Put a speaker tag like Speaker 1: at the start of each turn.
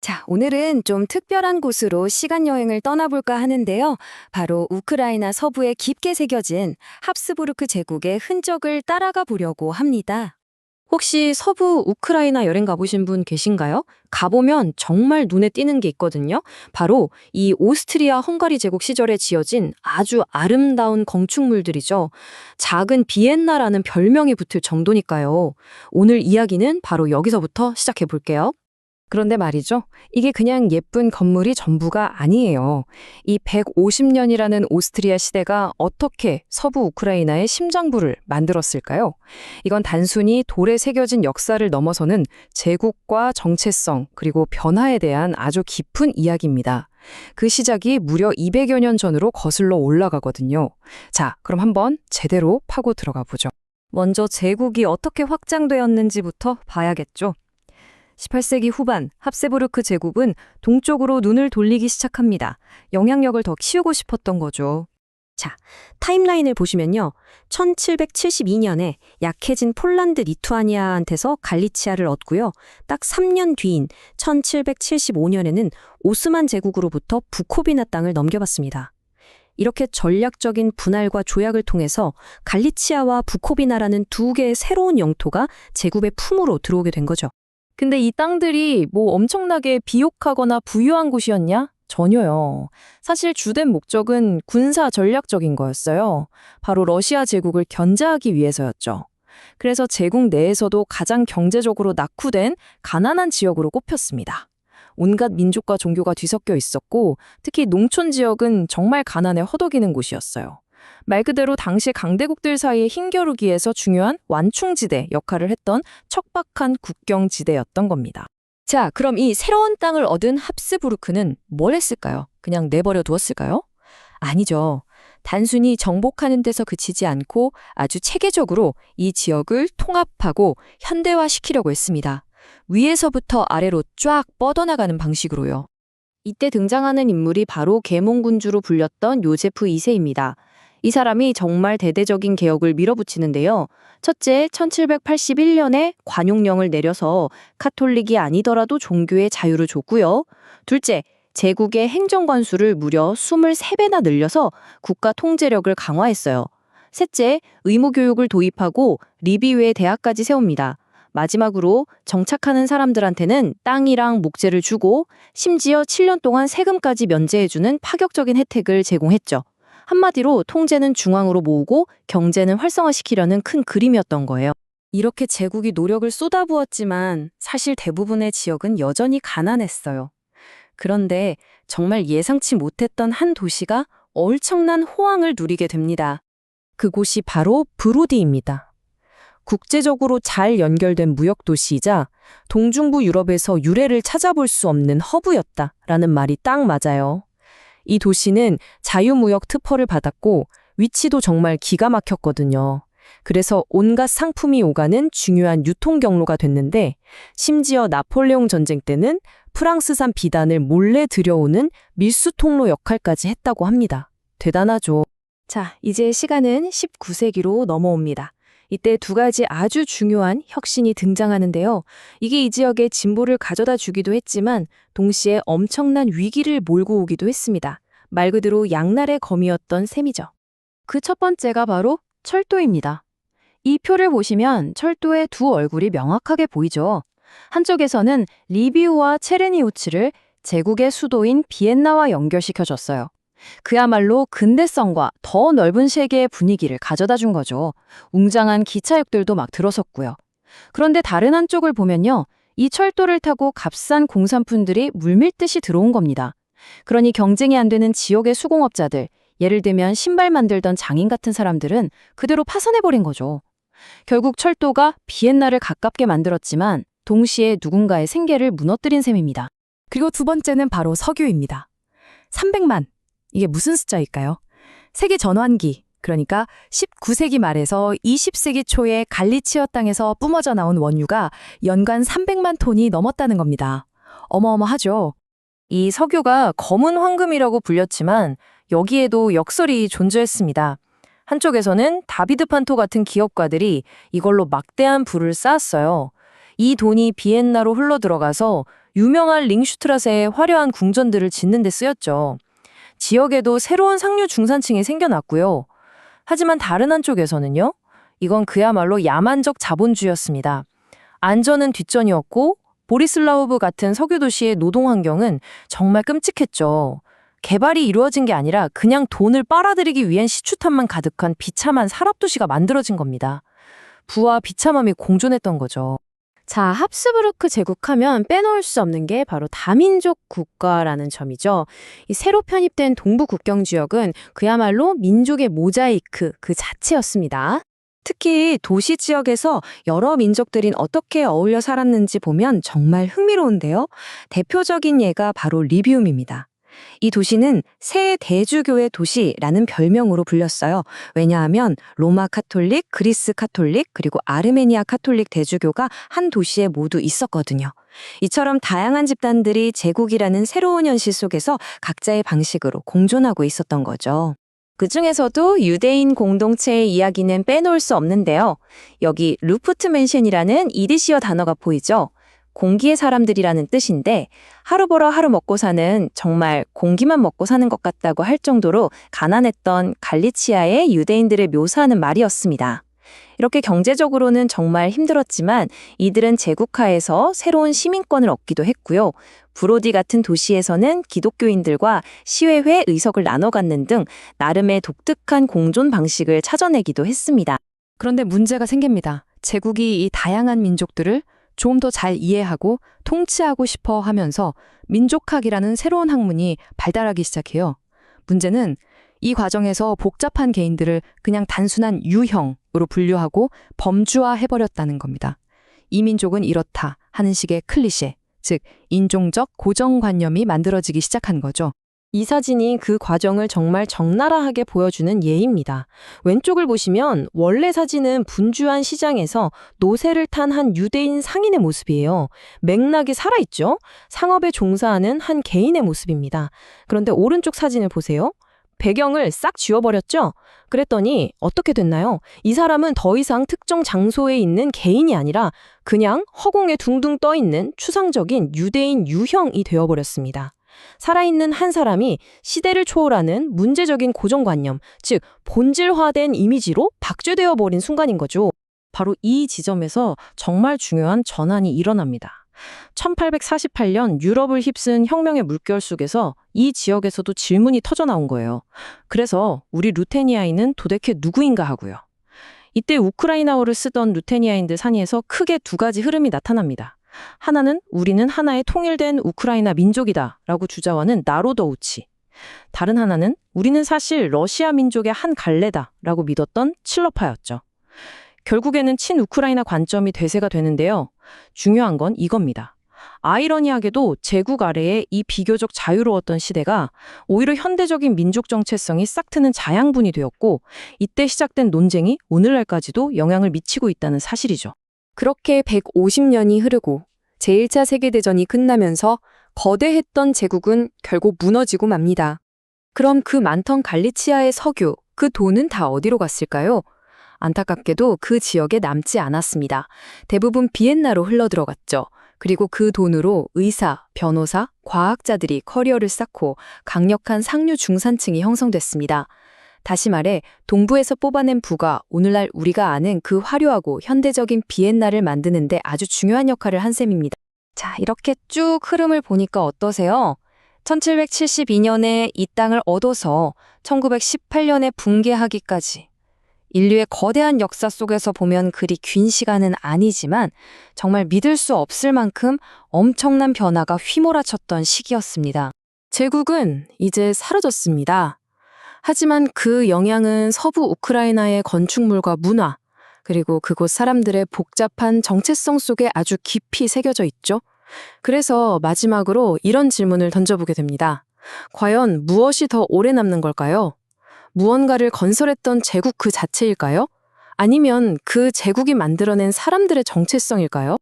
Speaker 1: 자, 오늘은 좀 특별한 곳으로 시간 여행을 떠나볼까 하는데요. 바로 우크라이나 서부에 깊게 새겨진 합스부르크 제국의 흔적을 따라가 보려고 합니다.
Speaker 2: 혹시 서부 우크라이나 여행 가보신 분 계신가요? 가보면 정말 눈에 띄는 게 있거든요. 바로 이 오스트리아 헝가리 제국 시절에 지어진 아주 아름다운 건축물들이죠. 작은 비엔나라는 별명이 붙을 정도니까요. 오늘 이야기는 바로 여기서부터 시작해 볼게요.
Speaker 3: 그런데 말이죠. 이게 그냥 예쁜 건물이 전부가 아니에요. 이 150년이라는 오스트리아 시대가 어떻게 서부 우크라이나의 심장부를 만들었을까요? 이건 단순히 돌에 새겨진 역사를 넘어서는 제국과 정체성 그리고 변화에 대한 아주 깊은 이야기입니다. 그 시작이 무려 200여 년 전으로 거슬러 올라가거든요. 자, 그럼 한번 제대로 파고 들어가 보죠.
Speaker 2: 먼저 제국이 어떻게 확장되었는지부터 봐야겠죠. 18세기 후반 합세부르크 제국은 동쪽으로 눈을 돌리기 시작합니다. 영향력을 더 키우고 싶었던 거죠. 자, 타임라인을 보시면요. 1772년에 약해진 폴란드 리투아니아한테서 갈리치아를 얻고요. 딱 3년 뒤인 1775년에는 오스만 제국으로부터 부코비나 땅을 넘겨받습니다. 이렇게 전략적인 분할과 조약을 통해서 갈리치아와 부코비나라는 두 개의 새로운 영토가 제국의 품으로 들어오게 된 거죠. 근데 이 땅들이 뭐 엄청나게 비옥하거나 부유한 곳이었냐? 전혀요. 사실 주된 목적은 군사 전략적인 거였어요. 바로 러시아 제국을 견제하기 위해서였죠. 그래서 제국 내에서도 가장 경제적으로 낙후된 가난한 지역으로 꼽혔습니다. 온갖 민족과 종교가 뒤섞여 있었고 특히 농촌 지역은 정말 가난에 허덕이는 곳이었어요. 말 그대로 당시 강대국들 사이의 힘겨루기에서 중요한 완충지대 역할을 했던 척박한 국경지대였던 겁니다. 자, 그럼 이 새로운 땅을 얻은 합스부르크는 뭘 했을까요? 그냥 내버려 두었을까요? 아니죠. 단순히 정복하는 데서 그치지 않고 아주 체계적으로 이 지역을 통합하고 현대화시키려고 했습니다. 위에서부터 아래로 쫙 뻗어나가는 방식으로요. 이때 등장하는 인물이 바로 계몽군주로 불렸던 요제프 2세입니다. 이 사람이 정말 대대적인 개혁을 밀어붙이는데요. 첫째, 1781년에 관용령을 내려서 카톨릭이 아니더라도 종교의 자유를 줬고요. 둘째, 제국의 행정관수를 무려 23배나 늘려서 국가 통제력을 강화했어요. 셋째, 의무교육을 도입하고 리비우의 대학까지 세웁니다. 마지막으로 정착하는 사람들한테는 땅이랑 목재를 주고 심지어 7년 동안 세금까지 면제해주는 파격적인 혜택을 제공했죠. 한마디로 통제는 중앙으로 모으고 경제는 활성화시키려는 큰 그림이었던 거예요. 이렇게 제국이 노력을 쏟아부었지만 사실 대부분의 지역은 여전히 가난했어요. 그런데 정말 예상치 못했던 한 도시가 엄청난 호황을 누리게 됩니다. 그곳이 바로 브로디입니다. 국제적으로 잘 연결된 무역도시이자 동중부 유럽에서 유래를 찾아볼 수 없는 허브였다라는 말이 딱 맞아요. 이 도시는 자유무역 특허를 받았고 위치도 정말 기가 막혔거든요. 그래서 온갖 상품이 오가는 중요한 유통 경로가 됐는데 심지어 나폴레옹 전쟁 때는 프랑스산 비단을 몰래 들여오는 밀수 통로 역할까지 했다고 합니다. 대단하죠. 자, 이제 시간은 19세기로 넘어옵니다. 이때 두 가지 아주 중요한 혁신이 등장하는데요. 이게 이 지역에 진보를 가져다 주기도 했지만 동시에 엄청난 위기를 몰고 오기도 했습니다. 말 그대로 양날의 검이었던 셈이죠. 그 첫 번째가 바로 철도입니다. 이 표를 보시면 철도의 두 얼굴이 명확하게 보이죠. 한쪽에서는 리비우와 체르니우츠를 제국의 수도인 비엔나와 연결시켜줬어요. 그야말로 근대성과 더 넓은 세계의 분위기를 가져다 준 거죠. 웅장한 기차역들도 막 들어섰고요. 그런데 다른 한쪽을 보면요. 이 철도를 타고 값싼 공산품들이 물밀듯이 들어온 겁니다. 그러니 경쟁이 안 되는 지역의 수공업자들, 예를 들면 신발 만들던 장인 같은 사람들은 그대로 파산해버린 거죠. 결국 철도가 비엔나를 가깝게 만들었지만 동시에 누군가의 생계를 무너뜨린 셈입니다.
Speaker 3: 그리고 두 번째는 바로 석유입니다. 300만. 이게 무슨 숫자일까요? 세계 전환기, 그러니까 19세기 말에서 20세기 초에 갈리치아 땅에서 뿜어져 나온 원유가 연간 300만 톤이 넘었다는 겁니다. 어마어마하죠?
Speaker 2: 이 석유가 검은 황금이라고 불렸지만 여기에도 역설이 존재했습니다. 한쪽에서는 다비드 판토 같은 기업가들이 이걸로 막대한 부를 쌓았어요. 이 돈이 비엔나로 흘러들어가서 유명한 링슈트라세의 화려한 궁전들을 짓는 데 쓰였죠. 지역에도 새로운 상류 중산층이 생겨났고요. 하지만 다른 한쪽에서는요. 이건 그야말로 야만적 자본주의였습니다. 안전은 뒷전이었고 보리슬라우브 같은 석유 도시의 노동 환경은 정말 끔찍했죠. 개발이 이루어진 게 아니라 그냥 돈을 빨아들이기 위한 시추탄만 가득한 비참한 산업도시가 만들어진 겁니다. 부와 비참함이 공존했던 거죠.
Speaker 4: 자, 합스부르크 제국하면 빼놓을 수 없는 게 바로 다민족 국가라는 점이죠. 이 새로 편입된 동부 국경 지역은 그야말로 민족의 모자이크 그 자체였습니다.
Speaker 1: 특히 도시 지역에서 여러 민족들이 어떻게 어울려 살았는지 보면 정말 흥미로운데요. 대표적인 예가 바로 리비움입니다. 이 도시는 새 대주교의 도시라는 별명으로 불렸어요. 왜냐하면 로마 카톨릭, 그리스 카톨릭, 그리고 아르메니아 카톨릭 대주교가 한 도시에 모두 있었거든요. 이처럼 다양한 집단들이 제국이라는 새로운 현실 속에서 각자의 방식으로 공존하고 있었던 거죠.
Speaker 4: 그 중에서도 유대인 공동체의 이야기는 빼놓을 수 없는데요. 여기 루프트 맨션이라는 이디시어 단어가 보이죠? 공기의 사람들이라는 뜻인데 하루 벌어 하루 먹고 사는 정말 공기만 먹고 사는 것 같다고 할 정도로 가난했던 갈리치아의 유대인들을 묘사하는 말이었습니다. 이렇게 경제적으로는 정말 힘들었지만 이들은 제국하에서 새로운 시민권을 얻기도 했고요. 브로디 같은 도시에서는 기독교인들과 시회회 의석을 나눠 갖는 등 나름의 독특한 공존 방식을 찾아내기도 했습니다.
Speaker 3: 그런데 문제가 생깁니다. 제국이 이 다양한 민족들을 좀 더 잘 이해하고 통치하고 싶어 하면서 민족학이라는 새로운 학문이 발달하기 시작해요. 문제는 이 과정에서 복잡한 개인들을 그냥 단순한 유형으로 분류하고 범주화해버렸다는 겁니다. 이 민족은 이렇다 하는 식의 클리셰, 즉 인종적 고정관념이 만들어지기 시작한 거죠.
Speaker 4: 이 사진이 그 과정을 정말 적나라하게 보여주는 예입니다. 왼쪽을 보시면 원래 사진은 분주한 시장에서 노새를 탄 한 유대인 상인의 모습이에요. 맥락이 살아있죠? 상업에 종사하는 한 개인의 모습입니다. 그런데 오른쪽 사진을 보세요. 배경을 싹 지워버렸죠? 그랬더니 어떻게 됐나요? 이 사람은 더 이상 특정 장소에 있는 개인이 아니라 그냥 허공에 둥둥 떠있는 추상적인 유대인 유형이 되어버렸습니다. 살아있는 한 사람이 시대를 초월하는 문제적인 고정관념, 즉 본질화된 이미지로 박제되어 버린 순간인 거죠. 바로 이 지점에서 정말 중요한 전환이 일어납니다. 1848년 유럽을 휩쓴 혁명의 물결 속에서 이 지역에서도 질문이 터져 나온 거예요. 그래서 우리 루테니아인은 도대체 누구인가 하고요. 이때 우크라이나어를 쓰던 루테니아인들 사이에서 크게 두 가지 흐름이 나타납니다. 하나는 우리는 하나의 통일된 우크라이나 민족이다 라고 주장하는 나로더우치. 다른 하나는 우리는 사실 러시아 민족의 한 갈래다 라고 믿었던 칠러파였죠. 결국에는 친우크라이나 관점이 대세가 되는데요. 중요한 건 이겁니다. 아이러니하게도 제국 아래에 이 비교적 자유로웠던 시대가 오히려 현대적인 민족 정체성이 싹 트는 자양분이 되었고 이때 시작된 논쟁이 오늘날까지도 영향을 미치고 있다는 사실이죠.
Speaker 1: 그렇게 150년이 흐르고 제1차 세계대전이 끝나면서 거대했던 제국은 결국 무너지고 맙니다. 그럼 그 많던 갈리치아의 석유, 그 돈은 다 어디로 갔을까요? 안타깝게도 그 지역에 남지 않았습니다. 대부분 비엔나로 흘러들어갔죠. 그리고 그 돈으로 의사, 변호사, 과학자들이 커리어를 쌓고 강력한 상류 중산층이 형성됐습니다. 다시 말해 동부에서 뽑아낸 부가 오늘날 우리가 아는 그 화려하고 현대적인 비엔나를 만드는 데 아주 중요한 역할을 한 셈입니다. 자, 이렇게 쭉 흐름을 보니까 어떠세요? 1772년에 이 땅을 얻어서 1918년에 붕괴하기까지 인류의 거대한 역사 속에서 보면 그리 긴 시간은 아니지만 정말 믿을 수 없을 만큼 엄청난 변화가 휘몰아쳤던 시기였습니다. 제국은 이제 사라졌습니다. 하지만 그 영향은 서부 우크라이나의 건축물과 문화, 그리고 그곳 사람들의 복잡한 정체성 속에 아주 깊이 새겨져 있죠. 그래서 마지막으로 이런 질문을 던져보게 됩니다. 과연 무엇이 더 오래 남는 걸까요? 무언가를 건설했던 제국 그 자체일까요? 아니면 그 제국이 만들어낸 사람들의 정체성일까요?